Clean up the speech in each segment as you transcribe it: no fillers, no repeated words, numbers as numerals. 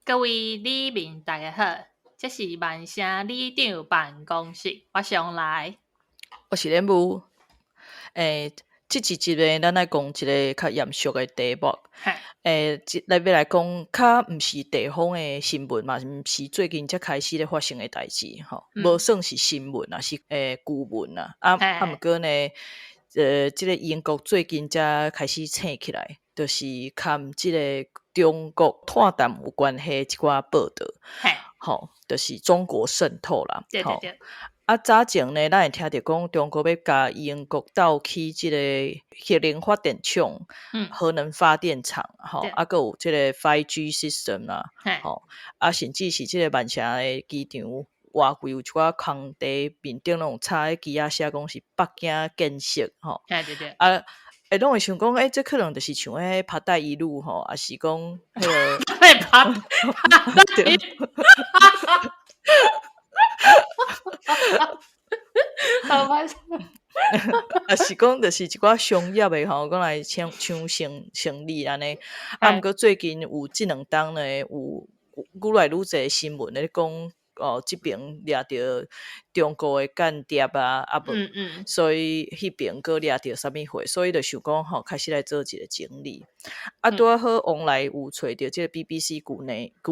各位里民大家好，这是万城里长办公室，我上来。我是莲雾。这一集呢，咱来讲一个较严肃的题目。来讲，较毋是地方的新闻嘛，毋是最近才开始咧发生的代志吼，无算是新闻啊，是旧闻啊。毋过呢，这个英国最近才开始醒起来，就是看这个中国探淡有关系一寡报道。吼，就是中国渗透啦。对对对。早前呢，咱会听到讲中国要甲英国斗起即个核能发电厂、核能发电厂，吼，还有即个 5G system 啦，吼，甚至是即个万城的机场外柜有一寡空地面顶拢有插迄旗仔写讲是北京建设，吼，对对对。拢会想讲，这可能就是像迄拍带一路吼，还是讲迄个拍带一路。是讲就是一寡商业的吼，讲来抢生意安尼。毋过最近有即两档呢，有愈来愈侪新闻咧讲，即边掠着中国的间谍啊，无，所以迄边佫掠着啥物货，所以就想讲吼，开始来做一个整理。拄仔好往来有找着即个 BBC 旧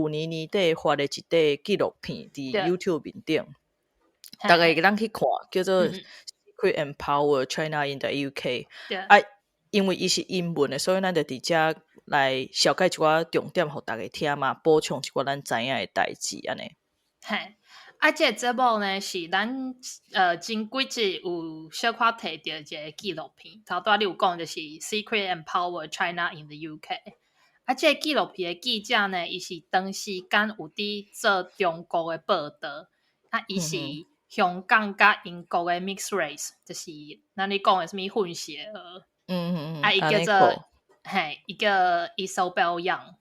年年底发的一块纪录片伫 YouTube 面顶，大家咱去看，叫做Secret and Power China in the UK。因为伊是英文的，所以咱就伫遮来小解一寡重点，互大家听嘛，补充一寡咱知影的代志安尼。这个节目呢是咱前几集有小可提到一个纪录片，头拄仔你有讲就是 Secret and Power China in the UK。这个纪录片的记者呢，伊是长时间有伫做中国的报道，伊是香港甲英国的 mixed race， 就是咱咧讲的什么混血儿。伊叫做伊叫 Isabel Young。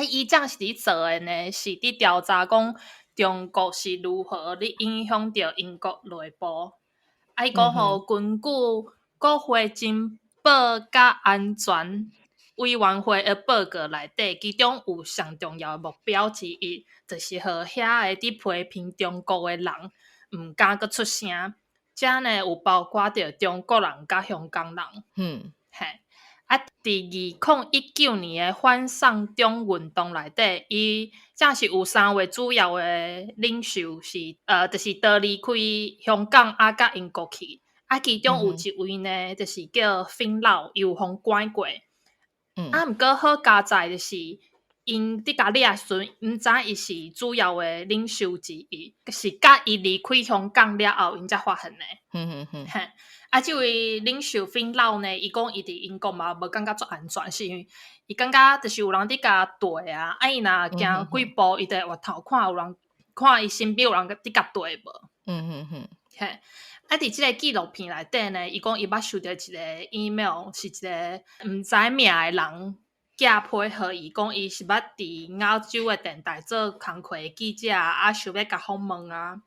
伊这样是伫做的呢，是伫调查讲中国是如何咧影响着英国内部。伊讲吼，根据国会情报甲安全委员会的报告内底，其中有上重要的目标之一，就是互遐个伫批评中国的人毋敢阁出声。遮呢有包括着中国人甲香港人。伫2019年的反送中运动内底，伊正是有3位主要的领袖是就是逃离开香港甲英国去。其中有一位呢，就是叫fin老，有互关过。毋过好加在就是因伫甲掠的时阵，毋知伊是主要的领袖之一，是甲伊离开香港了后，因才发现的。这位领袖fin老呢，伊讲伊伫英国嘛，无感觉足安全，是因为伊感觉就是有人伫甲对啊，伊若行几步，伊就会回头看有人，看伊身边有人伫甲对无。伫即个纪录片内底呢，伊讲伊捌收到一个 email， 是一个毋知名的人寄批互伊，讲伊是捌伫亚洲的电台做工课的记者，想要甲访问啊。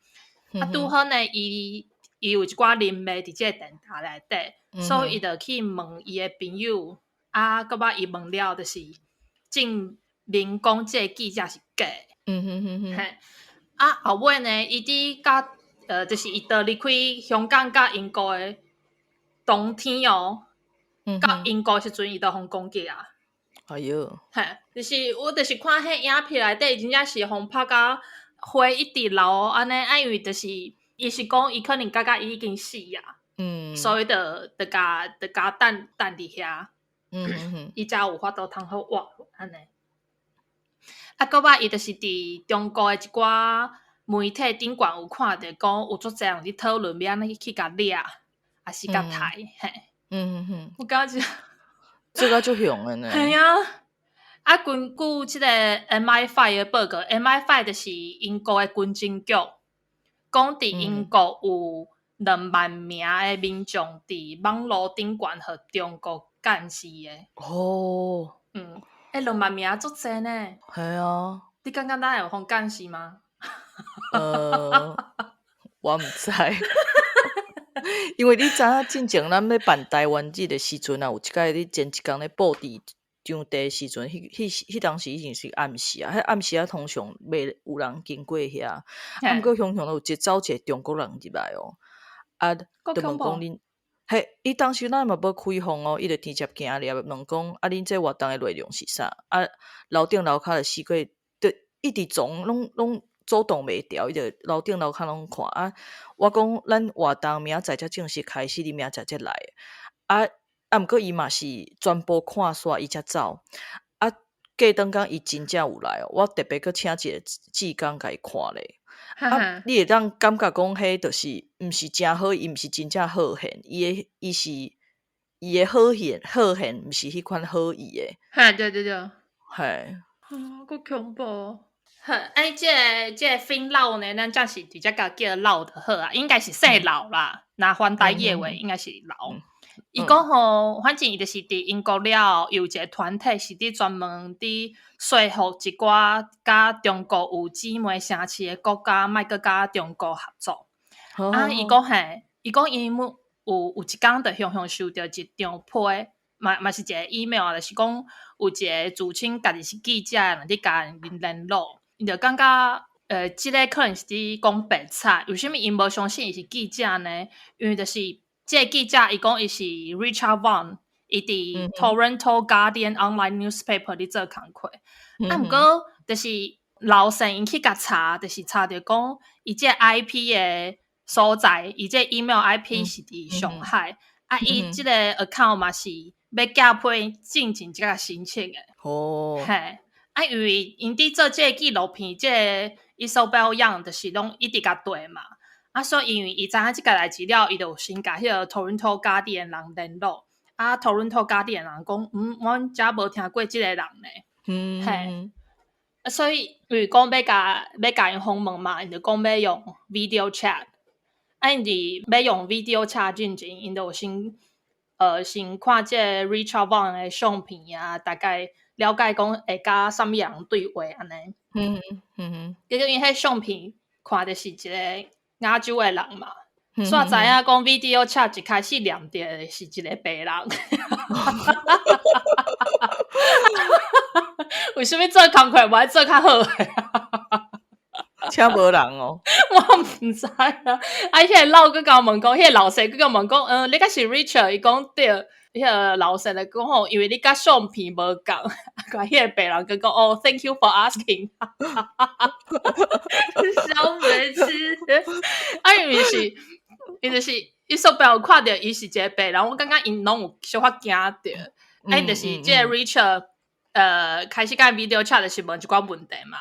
拄好呢，伊有一寡人脉伫即个电台内底，所以伊就去问伊的朋友，搁捌伊问了，就是证明讲即个记者是假的。后尾呢，伊伫甲就是伊逃离开香港甲英国的当天哦，到英国时阵伊就互攻击啊。哎哟，就是我就是看迄影片内底，真正是互拍甲花一直流安尼，因为就是伊是讲伊可能感觉伊已经死啊，所以就甲等伫遐，伊才有法度通好活安尼。搁捌伊就是伫中国的一寡媒体顶悬有看到讲有足侪人伫讨论要安尼去甲掠，还是甲杀。我感觉这个就凶了呢。根据即个 MI5 的报告 ，MI5 就是英国的军情局，讲伫英国有2万名的民众伫网络顶悬互中国干死的。2万名足侪呢。系啊。你感觉咱会互干死吗？我毋知。因为你知影进前咱要办台湾日的时阵啊，有一届你前一工咧报纸场地时阵，迄当时已经是暗时啊，迄暗时啊，通常袂有人经过遐，啊，毋过常常有走一个中国人入来哦，啊，就问讲恁，嘿，伊当时咱嘛无开放哦，伊就直接行入问讲，啊，恁这活动的内容是啥？啊，楼顶楼骹的四个，就一直总拢走动袂调，伊就楼顶楼骹拢看啊。我讲咱活动明仔载才正式开始，你明仔载才来，啊。啊，毋过伊嘛是全部看煞，伊才走。啊，过当讲伊真正有来哦，我特别去请一个志工甲伊看咧。啊，你会当感觉讲，迄就是毋是真好，伊毋是真正好现，伊是伊的好现，毋是迄款好意的。哈，对对对，嘿，够恐怖。哎，这fin老呢，咱暂时直接甲叫老的好啊，应该是姓老啦。那翻台语话应该是老。伊讲吼，反正伊就是伫英国了，有一个团体是伫专门伫说服一寡甲中国有姊妹城市的国家，莫搁甲中国合作。啊，伊讲嘿，伊讲伊有一工就常常收到一张批，嘛是一个 email，就是讲有一个自称家己是记者的人伫甲因联络，伊就感觉即个可能是伫讲白菜，为什么因无相信伊是记者呢？因为就是即个记者伊讲伊是 Richard Vaughan， 伊伫 Toronto Guardian Online Newspaper 伫做工课，啊，毋过就是老生因去甲查，就是查着讲伊即个 IP 的所在，伊即个 email IP 是伫上海，啊，伊即个 account 嘛是要寄批进前即个申请的。哦，嘿，啊，因为因伫做即个纪录片，即个 Isabel Young 就是拢一直甲对嘛。啊，所以因为伊知影即个代志了，伊就先甲迄个 Toronto Guardian 人联络。啊 ，Toronto Guardian 人讲，阮遮无听过即个人呢。嘿，所以因为讲要甲因访问嘛，因就讲要用 video chat。啊，因伫要用 video chat 进前，因就先看即个 Richard Vaughan 的相片啊，大概了解讲会甲啥物人对话安尼。结果因迄相片看着是一个亚洲的人嘛，煞知影讲 video chat 一开始念着是一个白人。为什么做工课无爱做较好诶？请无人哦，我毋知啊。啊，迄个老佮甲问讲，迄个老师佮甲问讲，你甲是 Richard？ 伊讲对，迄个老师来讲吼，因为你甲相片无共，甲迄个白人佮讲哦 ，Thank you for asking。小白痴，啊，因为是，伊就是伊所表看着伊是一个白人，我感觉因拢有小可惊着，啊，就是即个 Richard，开始甲 video chat 就是问一寡问题嘛。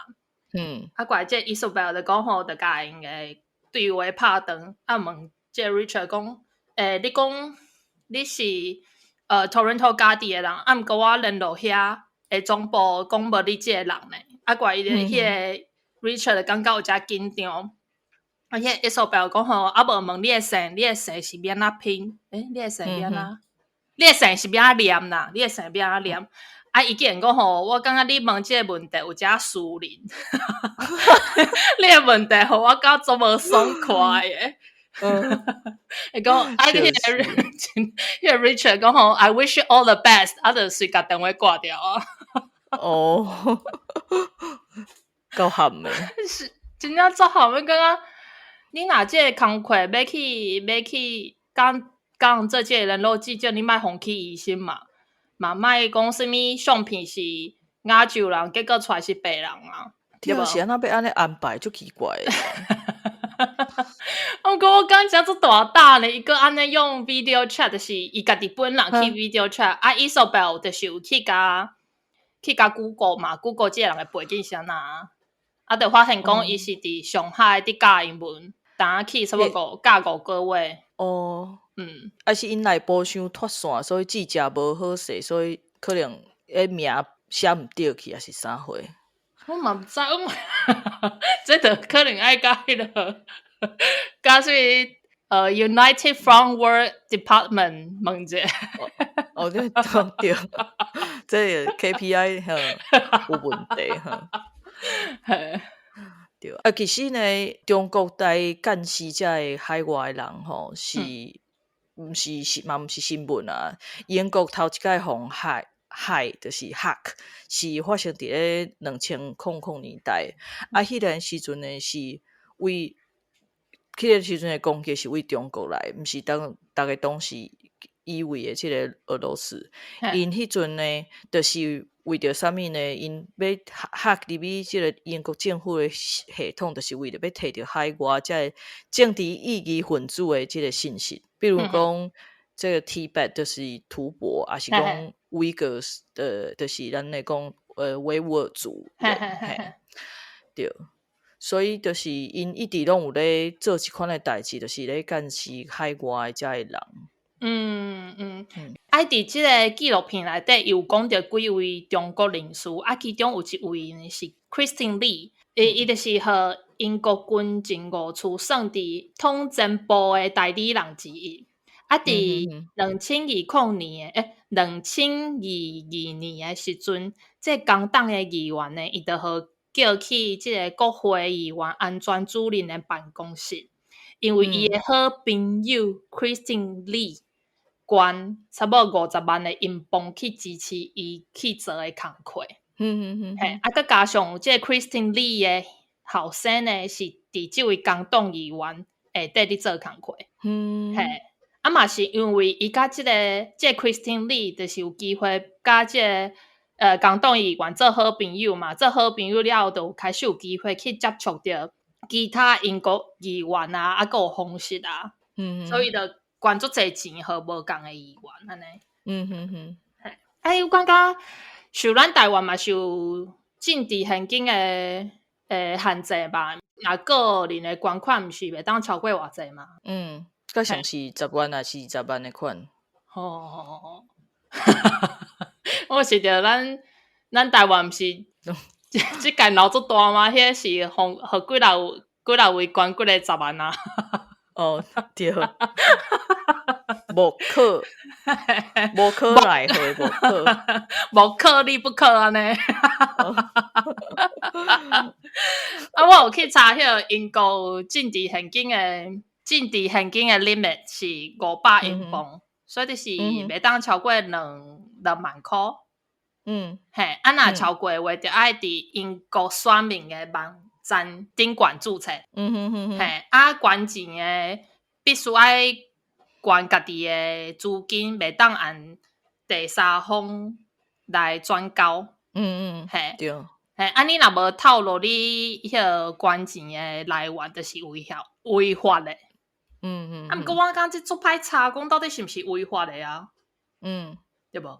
啊，怪即 Isabel 就讲吼，就甲因诶对话拍断，啊问即 Richard 讲，你讲你是Toronto Guardian 诶人，啊毋过我联络遐诶总部讲无你即个人呢，啊怪伊迄个 Richard 就感觉有遮紧张，啊迄 Isabel 讲吼，啊无问你诶姓是要安怎拼？你诶姓要安怎？你诶姓是要安怎念啦？你诶姓要安怎念？啊！伊竟然讲吼，我感觉你问即个问题有遮私人，你个问题互我感觉足无爽快诶。伊讲，啊，迄个 Richard 讲吼 ，I wish you all the best， 啊，就随甲电话挂掉啊。哦，够含诶，是真正足含诶，感觉你若即个工课要去讲做即个联络记者，你莫放弃疑心嘛。嘛，莫讲什物相片是亚洲人，结果出来是白人啊！对无？是安怎要安尼安排，足奇怪诶。我讲我感觉足大胆咧，伊个安尼用 video chat， 就是伊家己本人去 video chat，啊，Isabel 就是有去甲 Google 嘛 ，Google 即个人诶背景是安那，啊，就发现讲伊是伫上海伫教英文，当去差不多教5个月。哦。啊是因内部伤脱线，所以记者无好势，所以可能名写毋对去，还是啥货？我嘛毋知，这就可能爱甲迄个，甲是United Front World Department 问者。哦，对对，这 KPI 有问题哈。对啊，其实呢，中国台干事遮的海外人吼是。毋是新闻啊！英国头一届海就是 Hack 是发生伫咧2000年代，迄段时阵呢是为迄个时阵的攻击是为中国来，毋是大家当时以为的即个俄罗斯。因迄阵呢，就是为着啥物呢？因要hack入去即个英国政府的系统，就是为着要摕到海外即个政治异议分子的即个信息，比如讲这个 Tibet 就是吐蕃，还是讲维格就是咱来讲维吾尔族人，对。所以就是因一直拢有咧做即款的代志，就是咧监视海外遮的人。伫即个纪录片内底有讲到几位中国领事，其中有一位呢是 Christine Lee， 伊就是和英国军情务处算伫统战部的代理人之一。伫2020年的时阵，即工党的议员呢，伊就和叫去即个国会议员安全主任的办公室，因为伊的好朋友 Christine Lee 捐差不多50万的英镑去支持伊去做的工课。佮加上即个 Christine Lee 的后生呢，是伫即位工党议员下底咧做工课。嘛是因为伊甲即个 Christine Lee 就是有机会甲即个工党议员做好朋友嘛，做好朋友了后，就开始有机会去接触到其他英国议员啊，佮有方式啊，所以就捐足侪钱互无共的议员安尼。有感觉像咱台湾嘛是有政治现金的限制吧？若个人的捐款毋是袂当超过偌济嘛？较像是10万还是20万的款。我是着咱台湾毋是即间闹足大吗？迄个是互几若位捐几个10万啊？对，无可奈何，无可力不可安尼。我有去查迄个英国政治现金的 limit 是500英镑，所以就是袂当超过2万块。若超过的话，就爱伫英国选民的网站顶悬注册。捐钱的必须爱捐家己的资金，袂当按第三方来转交。对。你若无透露你迄个捐钱的来源，就是违法的。毋过我感觉这足歹查，讲到底是毋是违法的啊？对无？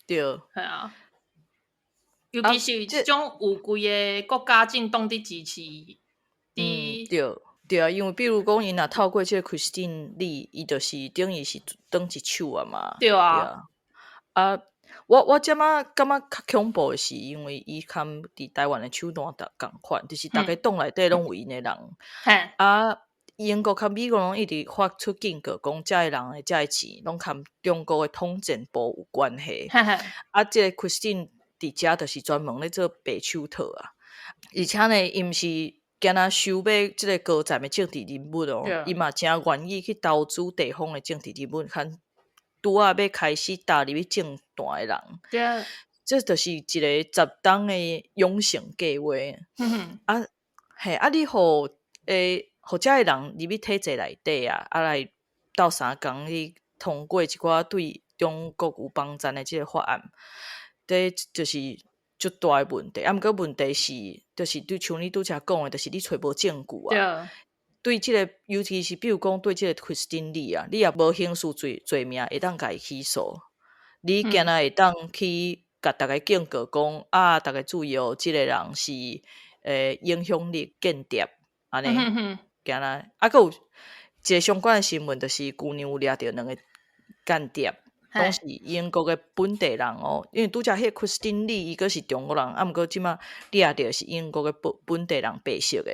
对。系啊。尤其是即种有几个国家政党伫支持。对啊，因为比如讲，伊若透过即个 Christine Lee， 伊就是等于是转一手啊嘛。对啊。我即马感觉较恐怖的是，因为伊含伫台湾的手段共款，就是大家党内底拢有因的人。英国甲美国拢一直发出警告，讲遮个人的遮个钱，拢含中国的统战部有关系。即个 Christine 伫遮就是专门咧做白手套啊，而且呢，伊毋是敢若收买即个高层的政治人物伊嘛真愿意去投资地方的政治人物，拄要开始踏入去政坛的人。这就是一个10档的养成计划。你互遮个人入去体制内底啊，来斗相共去通过一寡对中国有帮助的即个法案，这就是足大的问题。毋过问题是，就是对像你拄则讲的，就是你找无证据啊。对即个，尤其是比如讲对即个 Christine Lee 啊，你也无刑事罪名会当甲伊起诉，你竟然会当去甲大家警告讲大家注意哦，即个人是影响力间谍安尼，竟然还有一个相关的新闻，就是去年有掠着2个间谍。拢是英国的本地人因为拄则迄个 Christine Lee 伊个是中国人，毋过即马掠着是英国的本地人白色的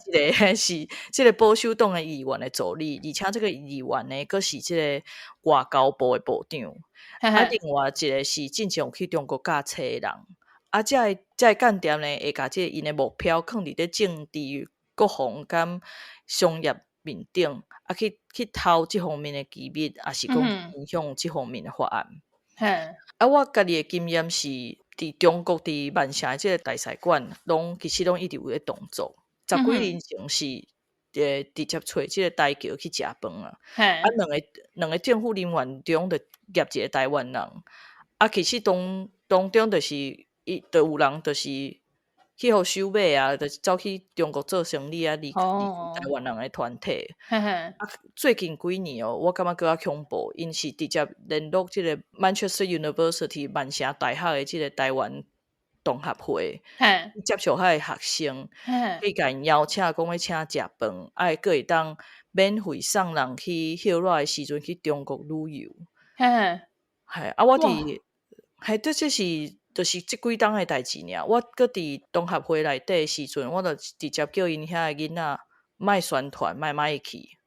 即个是即个保守党的议员的助理，而且这个议员呢，佫是即个外交部的部长。另外一个是真正有去中国驾车的人。这个间谍呢，会甲即个因的目标放伫咧政治、国防兼商业面顶，去偷即方面的机密，也是讲影响即方面的法案。嘿，我家己的经验是，伫中国伫万象的即个大使馆，其实拢一直有咧动作。十几年前是直接找即个台侨去食饭啊。嘿，两个政府人员中就夹一个台湾人。其实当中就是有人就是去互收买啊，就是走去中国做生意啊，离开台湾人的团体。嘿嘿，最近几年我感觉更较恐怖，因是直接联络即个 Manchester University 万城大学的即个台湾同学会，嘿，接触遐个学生，嘿，去甲因邀请讲要请食饭，还佫会当免费送人去休热的时阵去中国旅游。嘿嘿，我伫这是就是即几冬的代志尔。我搁伫同学会内底的时阵，我就直接叫因遐个囡仔莫宣传，莫去。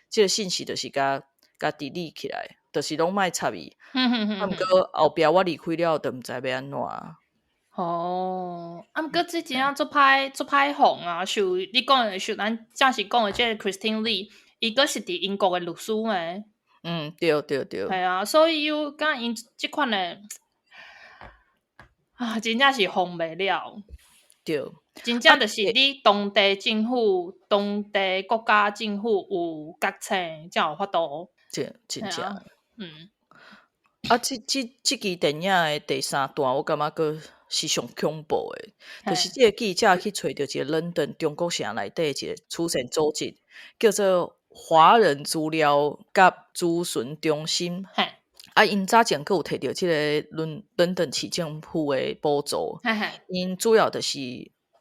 即个信息就是甲delete起来，就是拢莫插伊。毋过后壁我离开了，就毋知要安怎。毋过即真正做歹红啊！像你讲的，像咱正是讲的即个 Christine Lee，伊个是伫英国的律师诶。对。系啊，所以有敢因即款的真正是红袂了。对，真正就是你当地政府、当地国家政府有决策，才有法度。真正。即支电影的第3段，我感觉佫是上恐怖的，就是即个记者去找着一个伦敦中国城内底一个慈善组织，叫做华人资料甲咨询中心。因早前佫有摕到即个伦敦市政府的补助，因主要就是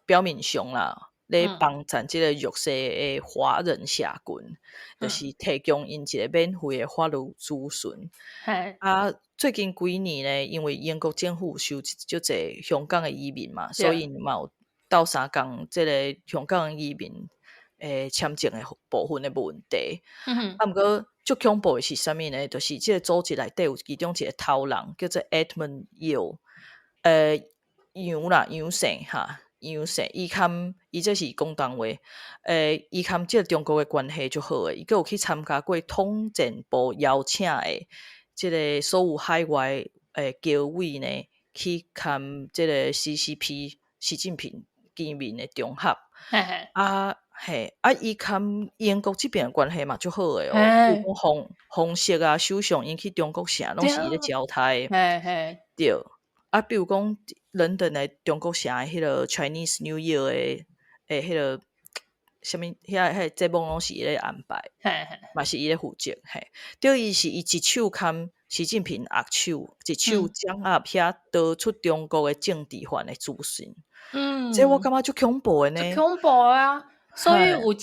表面上啦，咧帮衬即个弱势的华人社群，就是提供因一个免费的法律咨询。最近几年呢，因为英国政府收足侪香港的移民嘛，所以嘛有斗相共即个香港移民签证的部分的问题。毋过足恐怖的是啥物呢？就是即个组织内底有其中一个头人叫做 Edmund Yeo， 杨姓哈。伊这是讲动话，伊含即个中国的关系就好诶，伊佫有去参加过统战部邀请诶，即个所有海外侨委呢，去参即个 CCP 习近平见面诶场合。伊含英国即边关系嘛足好诶比如讲红色啊，首相因去中国城拢是伊咧招待诶。对。比如讲伦敦的中国城的迄个 Chinese New Year 的迄个什物个节目拢是伊咧安排，嘛是伊咧负责。对，伊是伊一手牵习近平握手，一手掌握遐导出中国的政治犯的资讯。这我感觉足恐怖的呢。足恐怖啊！所以有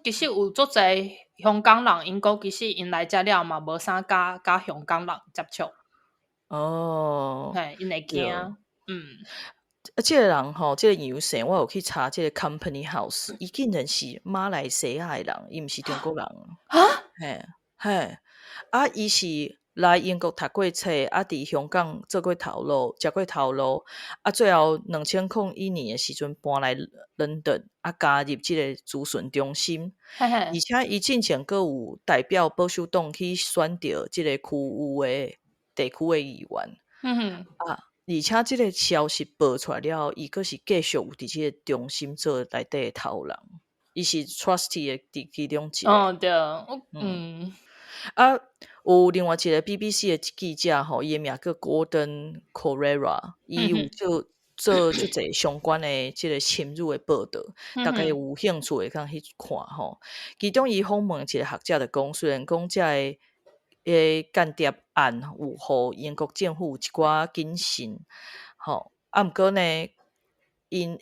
其实有足侪香港人，因讲其实因来遮了嘛，无啥甲香港人接触。因会惊。即个人吼，即个杨姓，我有去查即个 Company House， 伊竟然是马来西亚的人，伊毋是中国人。伊是来英国读过册，伫香港做过头路，食过头路。最后2001年的时阵搬来伦敦，加入即个咨询中心。而且伊之前佫有代表保守党去选着即个区域的地区的议员。而且即个消息爆出来了后，伊佫是继续有伫即个中心做内底的头人，伊是 trustee 的其中一个。对。有另外一个 BBC 的记者吼，伊的名叫 Gordon Corera， 伊有做足侪相关的即个深入的报道，大概有兴趣会当去看吼。其中伊访问一个学者就讲，虽然讲遮个间谍案有互英国政府有一寡谨慎，毋过呢，因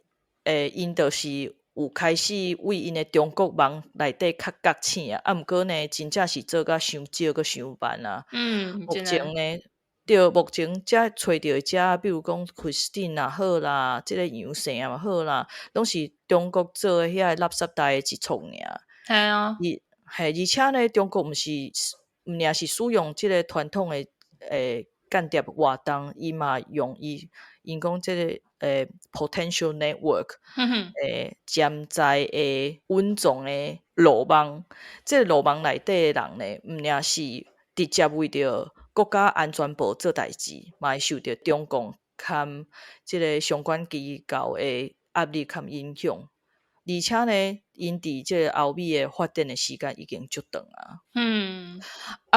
就是有开始为因的中国网内底较觉醒啊。毋过呢，真正是做甲伤少佮伤慢啊。目前呢，目前遮找着遮，比如讲 Christine 也好啦，即个杨姓也好啦，拢是中国做的遐垃圾袋的一撮尔。而且呢，中国毋尔是使用即个传统的间谍活动，伊嘛用因讲即个potential network， 潜在的稳重的路网。即个路网内底的人呢，毋尔是直接为着国家安全部做代志，嘛会受到中共和即个相关机构的压力和影响。而且呢，因伫即个欧美的发展的时间已经足长啊。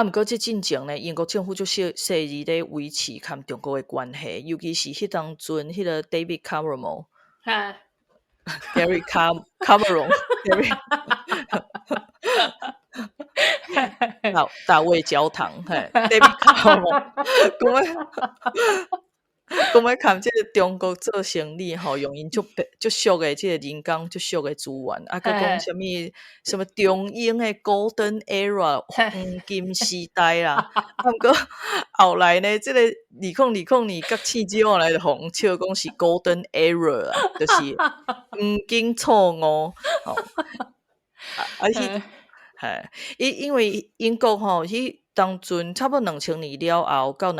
毋过即进前呢，英国政府就细致咧维持和中国的关系，尤其是迄当阵迄个 David Cameron。Gary Cameron， 大卫焦糖，David Cameron， 讲要看即个中国做生意吼，用因足俗的即个人工足俗的资源，啊，佮讲什么中英的 Golden Era 黄金时代啦，啊，毋过后来呢，即个2020甲试少来就互笑讲是 Golden Era 啊，就是黄金错误吼，因为英国吼，迄当阵差不多2000年了后到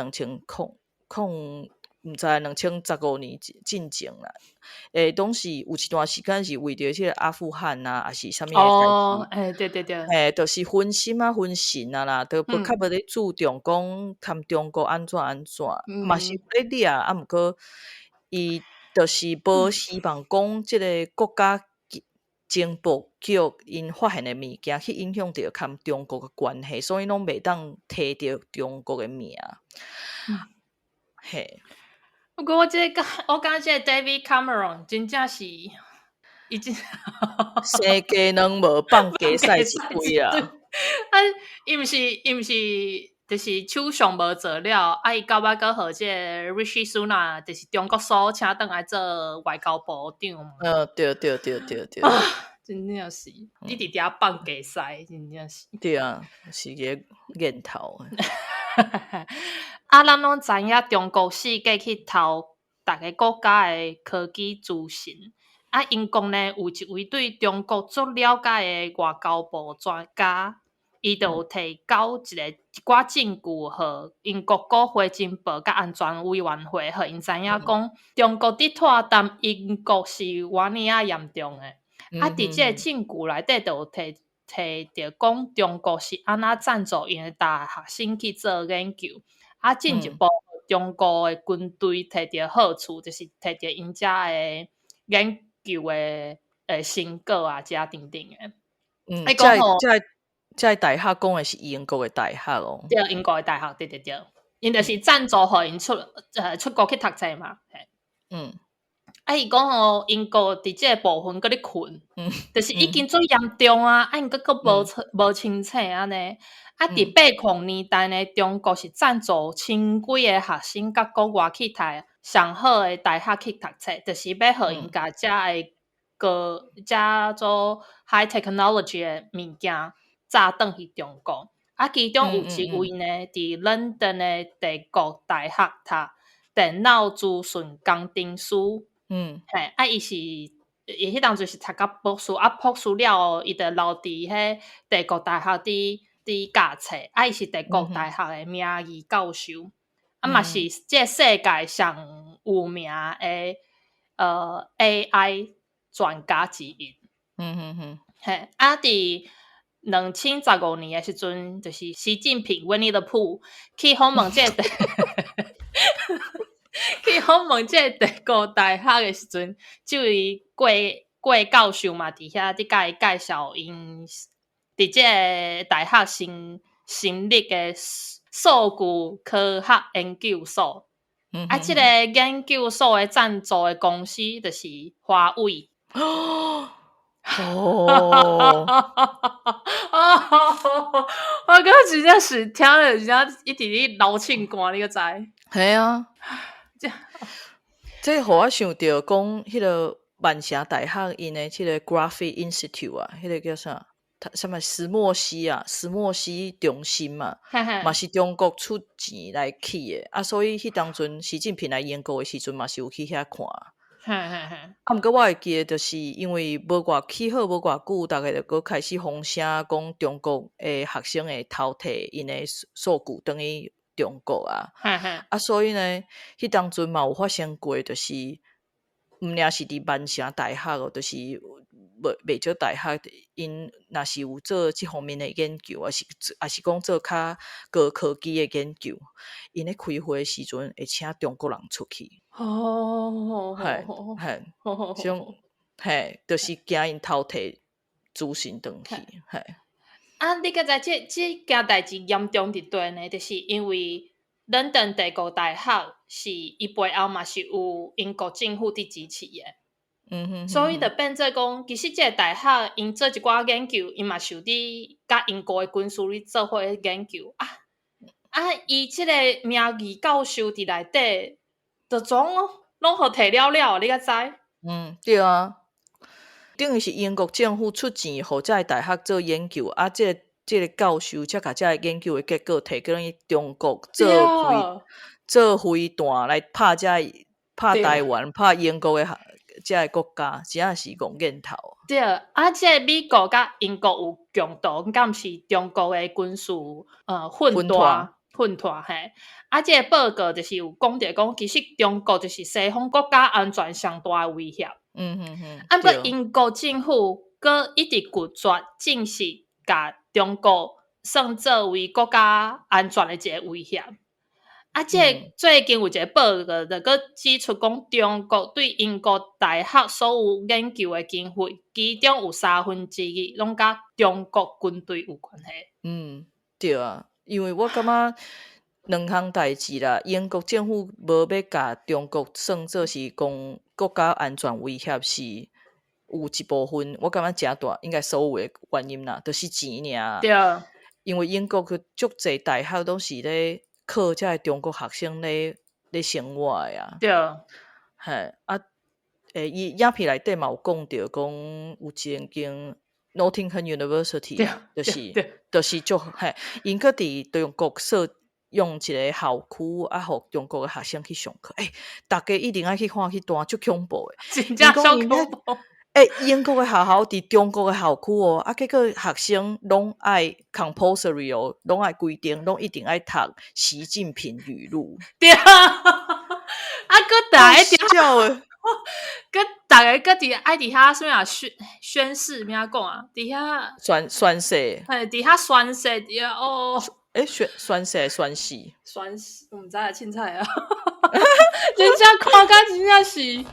毋知2015年进前啦，当时有一段时间是为着即个阿富汗啊，还是啥物代志，对，就是分心啊、分神啊啦，都较无咧注重讲含中国安怎，嘛是有咧理啊，毋过伊就是无希望讲即个国家情报局因发现的物件去影响到和中国的关系，所以拢袂当摕着中国的名。嘿。不过我感觉 David Cameron 真正是已经生鸡卵无放鸡屎一堆啊！伊毋是就是手上无做了，伊到尾搁互即个 Rishi Sunak 就是中国所请倒来做外交部长嘛。对，真正是一直伫遐放鸡屎，真正是。对啊，是个念头。咱拢知影中国世界去偷逐个国家的科技资讯。英国呢有一位对中国足了解的外交部专家，伊就有提交一寡证据，互英国国会情报甲安全委员会，互因知影讲中国伫拖淡英国是偌尼啊严重的。伫即个证据内底就有提着讲中国是安怎赞助因的大学生去做研究，进一步中国的军队摕着好处，就是摕着因遮的研究的成果啊，遮等等的。这大学讲的是英国的大学哦，对，英国的大学，对，因就是赞助互因出国去读册嘛。伊讲吼，英国伫即个部分搁咧困，就是已经最严重啊，因搁无清楚安尼。伫80年代呢，中国是赞助千几个学生甲国外去读上好的大学去读册，就是要互因甲遮个遮做 high technology 的物件炸转去中国。其中有一位呢，伫伦敦的帝国大学读电脑资讯工程师。伊迄当阵是读到博士，博士了后，伊就留伫迄帝国大学伫教册。伊是帝国大学的名誉教授，嘛是即世界上有名的AI 专家之一。伫2015年的时阵，就是习近平 Winnie the Pooh 去访问即个去访问即个帝国大学的时阵，这位郭教授嘛，伫遐伫甲伊介绍因伫即个大学成立的数据科学研究所。即个研究所的赞助的公司就是华为。我觉真正是听了真正一直咧流凊汗，你个知？系啊，这互我想到讲，迄个万城大学因的迄个 Graphic Institute 啊，迄个叫啥？什么石墨烯中心嘛，嘛是中国出钱来起的所以迄当阵习近平来英国的时阵嘛是有去遐看。毋过我会记得，就是因为起好无偌久，大家就搁开始风声讲中国的学生会偷摕因的数据等于中国所以呢，迄当阵嘛有发生过，就是毋仅是伫万城大学就是袂少大学因若是有做即方面的研究，也是讲做较高科技的研究，因咧开会的时阵会请中国人出去，嘿，嘿，像嘿，就是惊因偷摕资讯转去，嘿。你敢知即件代志严重伫对呢？就是因为伦敦帝国大学是伊背后嘛是有英国政府伫支持的，所以就变做讲，其实即个大学因做一寡研究，因嘛是有伫甲英国的军事咧做伙研究伊即个名义教授伫内底，就拢互摕了，你敢知？对啊，等于是英国政府出钱，互遮个大学做研究，即个教授才甲遮个研究的结果摕去中国做飞弹来拍台湾、拍英国的遮个国家，真是戆瘾头。对，即个美国甲英国有共同，敢是中国的军事混团嘿。即个报告就是有讲着讲，其实中国就是西方国家安全上大的威胁。不过英国政府阁一直拒绝正式甲中国算作为国家安全的一个威胁。即个最近有一个报告，就阁指出讲，中国对英国大学所有研究的经费，其中有2/3拢甲中国军队有关系。对啊，因为我感觉两项代志啦，英国政府无要甲中国算作是讲国家安全威胁，是有一部分我感觉真大，应该所有的原因啦，就是钱尔。对，因为英国足侪大学都是咧靠遮个中国学生咧生活的啊。对，伊影片内底嘛有讲着讲有一间 Nottingham University， 就是足因搁伫中国用一个校区互中国的学生去上课，大家一定爱去看去弹，足恐怖的，真正足恐怖。英国的学校伫中国的校区结果学生拢爱 compulsory 拢爱规定，拢一定爱读习近平语录。对搁大家搁大家搁伫爱伫遐什么宣誓，咩讲啊？伫遐宣誓，伫遐宣誓伫宣誓，我毋知啊，凊彩啊，真正看甲真正是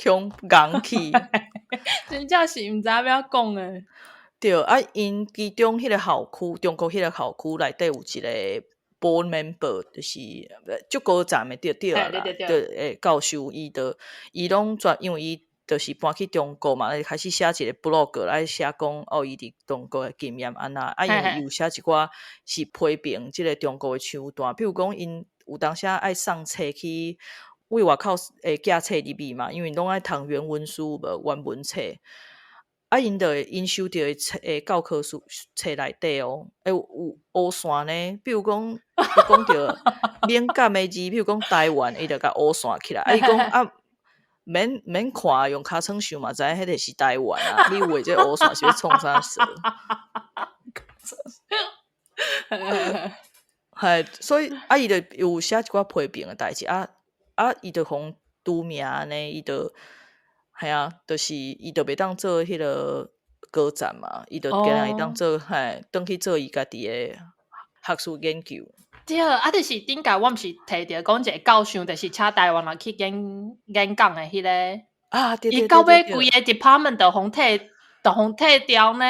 恐硬气，真正是毋知要讲诶。对因其中迄个校区，中国迄个校区内底有一个 board member， 就是足高站的对啦，教授伊拢因为伊就是搬去中国嘛，开始写一个 blog 来写讲伊伫中国的经验安那，因为有写一寡是批评即个中国的手段，比如讲因有当时爱送册去为外口寄册入去嘛，因为拢爱读原文书无原文册。因就因收到的教科书册内底有乌线呢，比如讲讲到敏感的字，比如讲台湾，伊就甲乌线起来。伊讲免看用尻川想嘛，知影迄个是台湾啊。你以为这乌线是要创啥事？所以伊就有写一寡批评的代志伊就互拄名呢，伊就。就是伊就袂当做迄个高站嘛，伊就今日会当做转去做伊家己的学术研究。对，就是顶下我毋是提着讲一个教授，就是请台湾人去演讲的迄个对，伊到尾规个 department 就互退掉呢。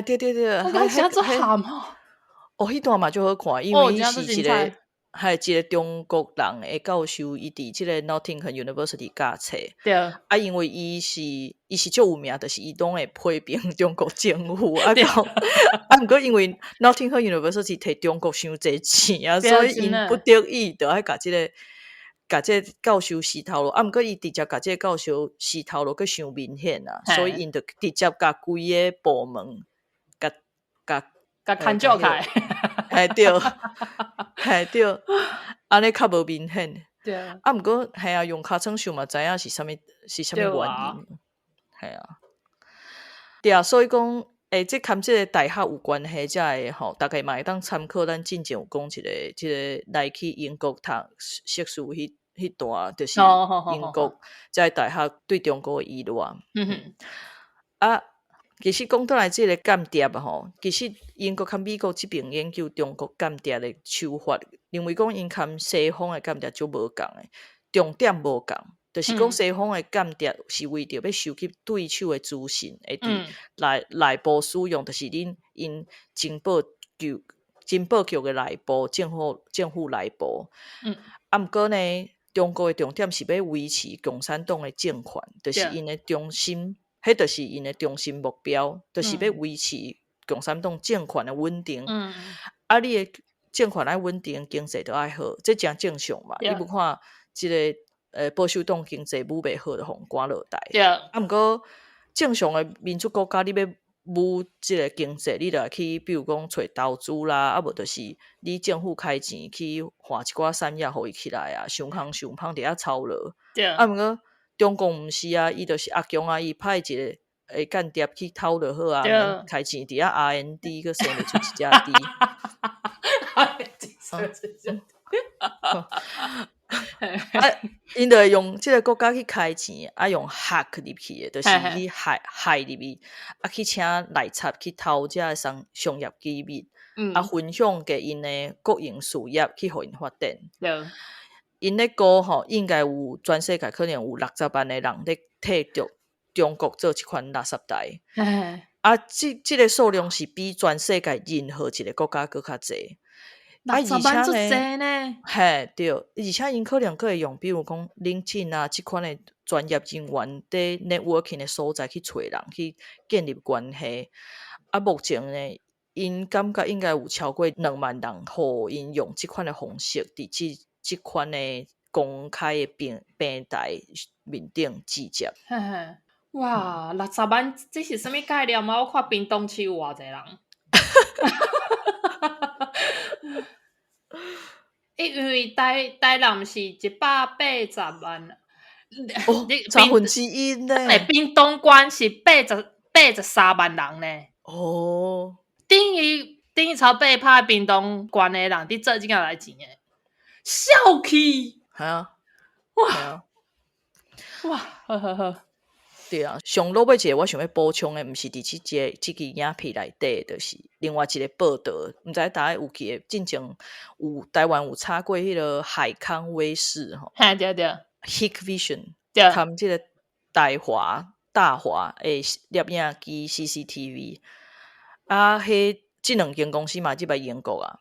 对，我感觉做喊迄段嘛就好看，因为伊是一个中国人的教授，伊伫即个 Nottingham University 教册。对。因为伊是足有名，就是伊拢会批评中国政府。毋过因为 Nottingham University 摕中国伤济钱啊，所以因不得已就爱甲即个教授洗头路。毋过伊直接甲即个教授洗头路，佫伤明显啊，所以因就直接甲规个部门甲砍掉开。对，安尼较无明显。对毋过用尻川想嘛，知影是啥物原因。对啊，所以讲这跟这个大学有关系，才会大概嘛会当参考咱之前有讲即个来去英国读硕士迄段就是英国在大学对中国的依赖。其实讲倒来即个间谍吼，其实英国甲美国即边研究中国间谍的手法，认为讲因甲西方的间谍就无共诶，重点无共，就是讲西方的间谍是为着要收集对手的资讯，会伫内部使用，就是因情报局的内部，政府内部。毋过呢，中国的重点是要维持共产党的政权，就是因的中心。迄就是因的中心目标，就是要维持共产党政权的稳定。你的政权爱稳定，经济都爱好，这真正常嘛。你不看即个保守党经济武袂好，就互赶落台。毋过正常的民主国家，你要武即个经济，你就去，比如讲找投资啦，无就是你政府开钱去换一寡产业，互伊起来啊，上康伫遐操劳。毋过中共毋是啊，伊就是阿强啊，伊派一个间谍去偷就好啊，免开钱伫遐 R&D 佮生得出一只猪。因就会用即个国家去开钱，用 hack 入去的，就是去害入去，去请内插去偷遮个商业机密，分享给因的国营事业去互因发展。因咧估吼，应该有全世界可能有60万的人咧替中国做即款垃圾袋。即个数量是比全世界任何一个国家佫较济。60万足济呢？嘿，对，而且因可能佫会用，比如讲LinkedIn啊，即款的专业人员伫 networking 的所在去找人去建立关系。目前呢，因感觉应该有超过2万人，互因用即款的方式伫即款的公开的平台面顶直接。哇，60万，这是什么概念啊？我看屏东市有偌济人。因为台南是180万，1/3呢。屏东县是83万人呢。等于超8拍屏东县的人伫做即个来钱诶，笑气。系啊，哇，好。对啊，上落尾一个我想要补充的，毋是伫即个影片内底，就是另外一个报道，毋知大家有记诶，进前有台湾有插过迄个海康威视吼，对 Hikvision， 对，他们即个大华诶摄影机 CCTV， 迄即2间公司嘛，即摆英国啊，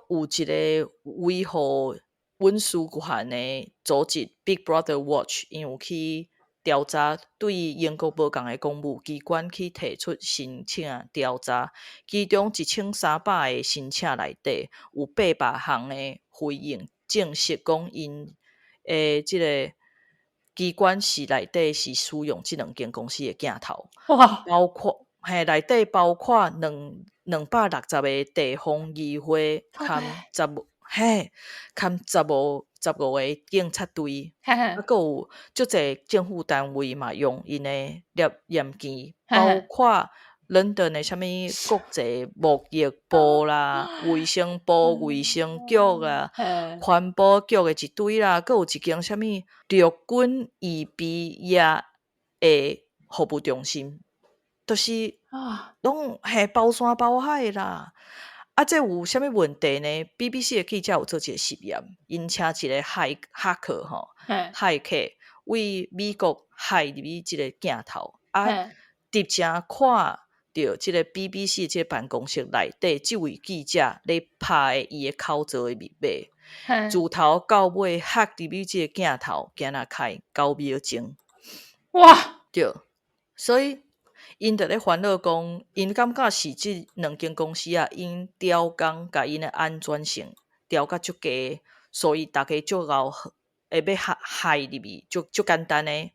有一个维护隐私权的组织 Big Brother Watch， 因有去调查对英国无共的公务机关去提出申请调查，其中1300个申请内底有800项的回应，证实讲因即个机关是内底是使用即2间公司的镜头，包括内底包括260个地方议会，含15个警察队，佫有足侪政府单位嘛，用因的验机，包括伦敦的啥物国际贸易部啦、卫生部、卫生局啊、环保局的一堆啦，佫有一间啥物陆军预备役的服务中心，就是拢包山包海啦。这有啥物问题呢 ？BBC 的记者有做一个实验，因请一个骇客吼，骇客为美国骇入去即个镜头，直接看到即个 BBC 即个办公室内底，即位记者咧拍伊的口罩的密码，自头到尾骇入去即个镜头，惊若开9秒钟。哇！对，所以。因就咧烦恼讲，因感觉是即2间公司啊，因调工甲因的安全性调甲足低，所以大家足够会要害入去，足简单诶。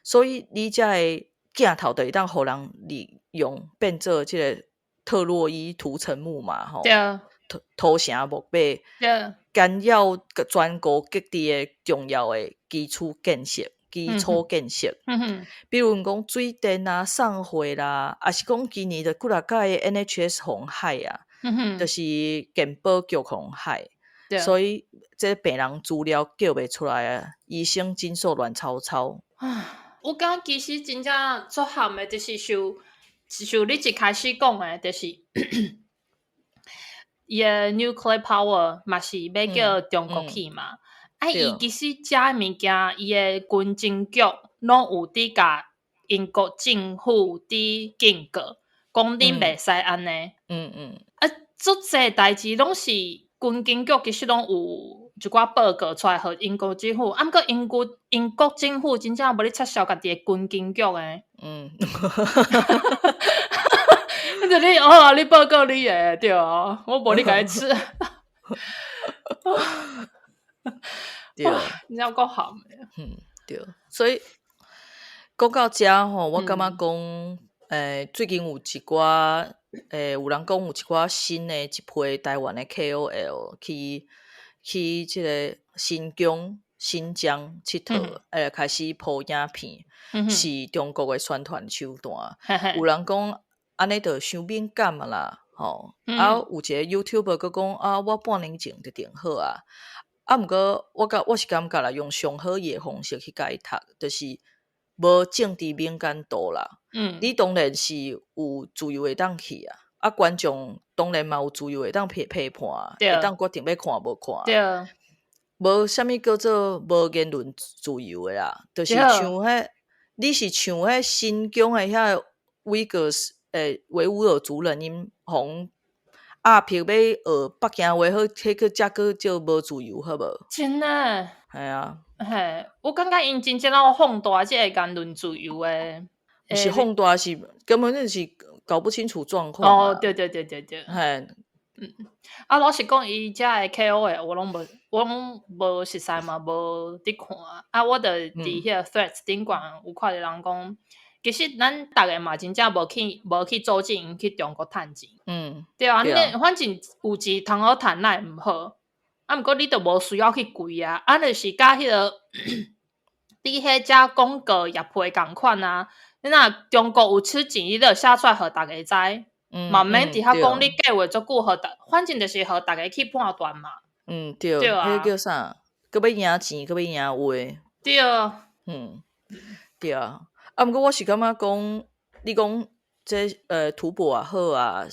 所以你遮个镜头就会当互人利用，变做即个特洛伊屠城木马吼，屠城木马，干扰全国各地诶重要诶基础建设。比如讲水电啊、送货啦，也是讲今年就几若届的 NHS 红海啊，就是健保局红海，所以这病人资料叫不出来啊，医生诊所乱抄抄。我感觉其实真正作喊的，就是像你一开始讲的，就是伊的 nuclear power 嘛是要叫中国去嘛。伊其实遮物件，伊的军情局拢有伫甲英国政府伫警告，讲恁袂使安尼。足侪代志拢是军情局其实拢有一寡报告出来，互英国政府。毋过英国政府真正无咧撤销家己的军情局诶。就你你报告你诶，对啊，我无你甲你吃。对，你要够好没？对，所以讲到遮吼，我感觉讲，最近有一寡，有人讲有一寡新的一批台湾的 KOL 去即个新疆佚佗，开始播影片，是中国的宣传手段。有人讲安尼就伤敏感啦，吼。有一个 YouTuber 佮讲啊，我半年前就订好啊。毋过我是感觉啦，用上好伊的方式去甲伊读，就是无政治敏感度啦。你当然是有自由会当去啊，观众当然嘛有自由会当批判，会当决定要看无看。对，无啥物叫做无言论自由的啦，就是像你是像迄新疆的遐维吾尔族人因红。譬如要学北京话，好，迄个才个叫无自由，好无？真诶，系啊，嘿，我感觉因真正要放大即个言论自由诶，不是放大，是根本就是搞不清楚状况。对，嘿，老实讲，伊遮诶 KOL 我拢无熟悉嘛，无伫看。我著伫迄个 Threads 顶悬有看着人讲。其实咱逐个嘛，真正无去阻止因去中国趁钱。对啊，反正有钱通好趁，哪会毋好？毋过你著无需要去贵啊，就是甲迄个你迄只广告业配共款啊。你若中国有出钱，你著写出来互逐个知，嘛免伫遐讲你计划足久，反正就是互逐个去判断嘛。对啊，迄叫啥？搁要赢钱，搁要赢话。对，对啊。毋过我是感觉讲，你讲这土博也好啊，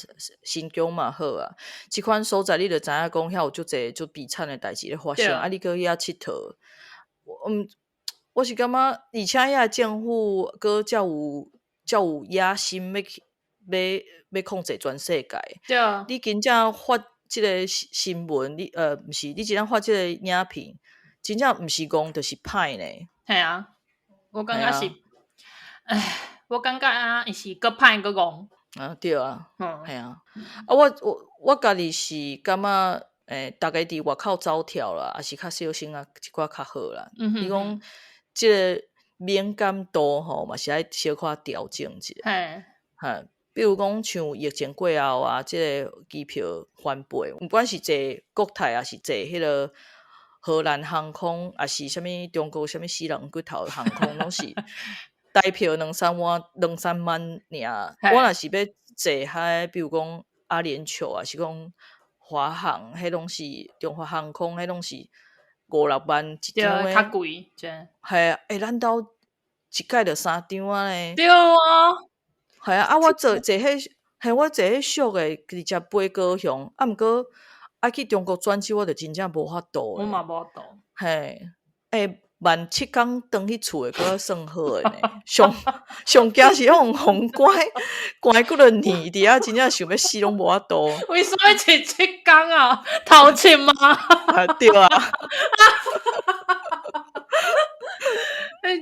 新疆嘛好啊，即款所在你著知影讲遐有足侪足悲惨的代志咧发生，你搁遐佚佗，我是感觉，而且遐政府搁较有野心要控制全世界。对，你真正发即个新闻，你毋是，你真正发即个影片，真正毋是讲就是歹呢。系啊，我感觉是。我感觉伊是搁歹搁戆。对啊，系啊。我家己是感觉，大家伫外口走跳啦，也是较小心啊，一寡较好啦。你讲即个敏感度吼，嘛是爱小可调整一下。比如讲像疫情过后啊，即个机票翻倍，不管是坐国泰还是坐迄个荷兰航空，还是啥物中国啥物死人骨头航空，拢是。台票2-3万尔，我若是要坐迄，比如讲阿联酋啊，是讲华航，迄拢是中华航空，迄拢是5-6万一张诶，较贵，真。系啊，咱兜一届着3张啊咧。对啊，系啊，我坐迄，我坐迄俗诶，直接飞高雄，毋过爱去中国转机，我着真正无法度。我嘛无法度。嘿，17天转去厝诶，搁算好诶呢。上惊是迄种风关几落年伫遐，真正想要死拢无法度。为什么17天啊？偷钱吗？对啊。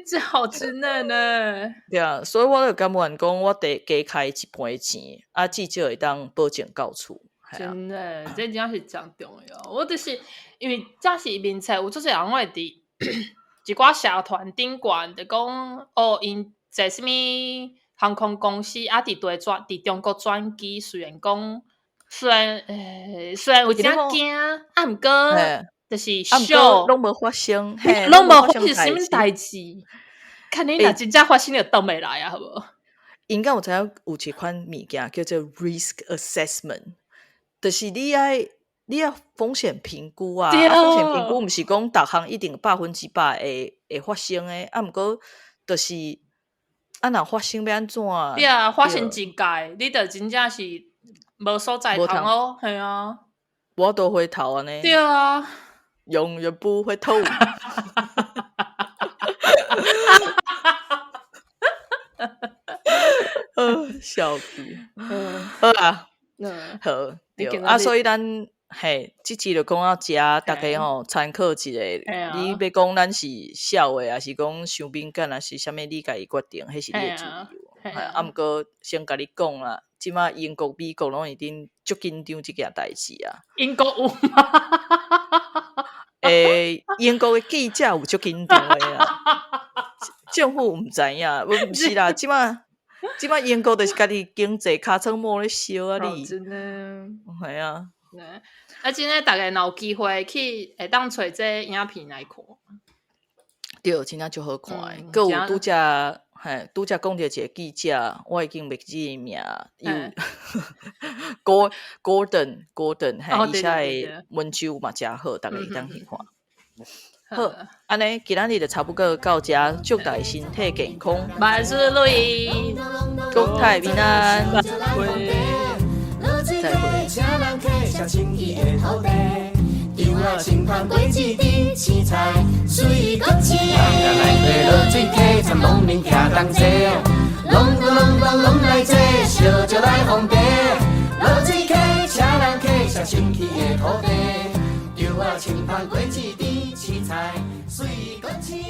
这好稚嫩呢。对啊，所以我就感觉讲，我得加开一倍钱，至少会当保证到厝。真的，这真正是真重要。我就是因为这是面册，有足侪人会伫一寡社团顶悬，就讲因坐什么航空公司伫中国转机，虽然有点惊，毋过就是小拢无发生，拢无发生什么代志。看你若真正发生了，倒袂来啊，好无？应该有一款物件叫做 risk assessment。就是你爱你要风险评估啊，对风险评估毋是讲逐项一定100%会发生诶，毋过就是若发生要安怎？对啊，发生一届，你着真正是无所在通哦，系啊，无多回头安尼。对啊，永远不回头。笑死。好啦，好对所以咱即集就讲到遮，大家吼参考一下。你要讲咱是笑的，还是讲伤敏感，还是啥物？你家己决定，迄是你的自由。毋过先甲你讲啦，即马英国、美国拢已经足紧张即件代志啊。英国有吗？英国的记者有足紧张的啦，政府毋知影，毋是啦，即马英国就是家己经济尻川摸咧烧啊！你真的系啊，真诶，大家若有机会去会当找这影片来看，对，真正足好看诶。佮有拄则讲着一个记者，我已经袂记伊名，Gordon，伊写诶文章嘛诚好，大家会当去看。好，安尼今仔日就差不多到遮，祝大家身体健康，万事如意，国泰民安，再会。油啊清芳过一阵，青菜水果青。人来对落水溪，参农民徛同齐，拢来坐，烧酒来烘茶。落水溪，请人客，上清气的土地。油啊清芳过一阵，青菜水果青。